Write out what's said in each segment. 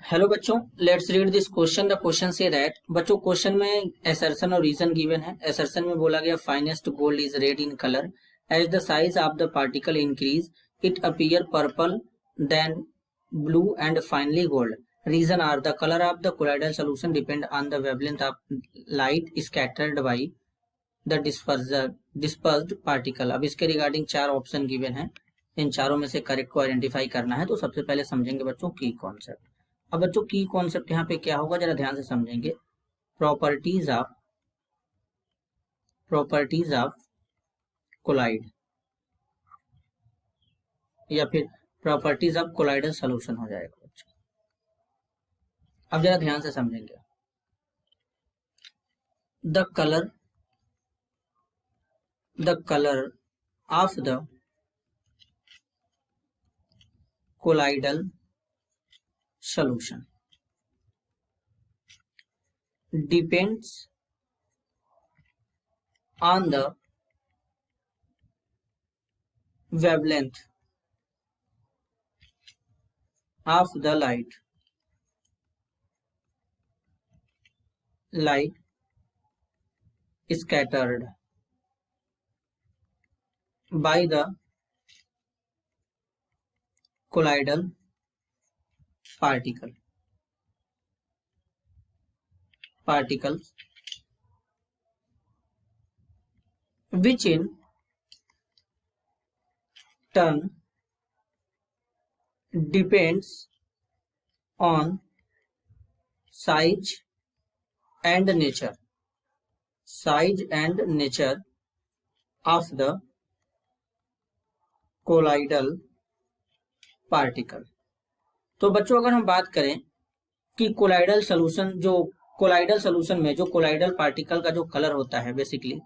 Hello बच्चों, let's read this question. The question say that बच्चों question में assertion और रीजन गिवन है। एसर्शन में बोला गया finest gold is red in colour as the size of the particle increase it appear purple then blue and finally gold. Reason are the colour of the colloidal solution depend on the wavelength of light scattered by the dispersed particle. अब इसके regarding चार option given है, इन चारों में से correct को identify करना है। तो सबसे पहले समझेंगे बच्चों की कॉन्सेप्ट। अब बच्चों की कॉन्सेप्ट यहाँ पे क्या होगा, जरा ध्यान से समझेंगे। प्रॉपर्टीज ऑफ कोलाइड या फिर प्रॉपर्टीज ऑफ कोलाइडल सॉल्यूशन हो जाएगा बच्चों। अब जरा ध्यान से समझेंगे। The colour of the colloidal solution depends on the wavelength of the light scattered by the colloidal particles which in turn depends on size and nature of the colloidal particle। तो बच्चों अगर हम बात करें कि कोलाइडल सोल्यूशन में जो colloidal particle का जो कलर होता है बेसिकली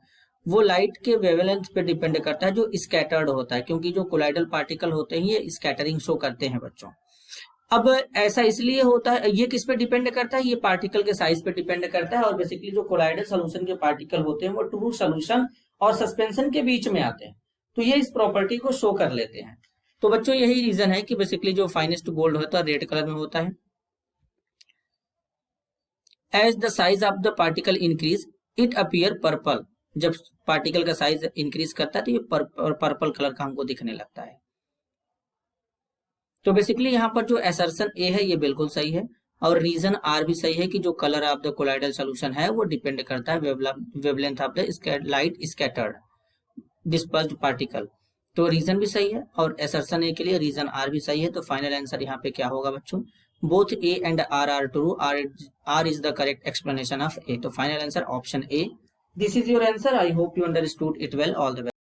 वो लाइट के वेवलेंथ पे डिपेंड करता है जो स्कैटर्ड होता है, क्योंकि जो कोलाइडल पार्टिकल होते हैं ये स्कैटरिंग शो करते हैं बच्चों। अब ऐसा इसलिए होता है, ये किस पे डिपेंड करता है, ये पार्टिकल के साइज पे डिपेंड करता है। और बेसिकली जो कोलाइडल सोल्यूशन के पार्टिकल होते हैं वो ट्रू सोल्यूशन और सस्पेंशन के बीच में आते हैं, तो ये इस प्रॉपर्टी को शो कर लेते हैं। तो बच्चों यही रीजन है कि बेसिकली जो फाइनेस्ट गोल्ड होता है रेड कलर में होता है। As the size of the particle increase it appear purple. जब पार्टिकल का साइज इंक्रीज करता है तो ये पर्पल कलर का हमको दिखने लगता है। तो बेसिकली यहाँ पर जो असर्शन ए है ये बिल्कुल सही है और रीजन आर भी सही है कि जो colour of the colloidal solution है वो डिपेंड करता है wavelength of the light scattered dispersed particle. तो रीजन भी सही है और असर्शन ए के लिए रीजन आर भी सही है। तो फाइनल आंसर यहाँ पे क्या होगा बच्चों, both A and R are true, R is the correct explanation of A. तो final answer option A, this is your answer. I hope you understood it well. All the best.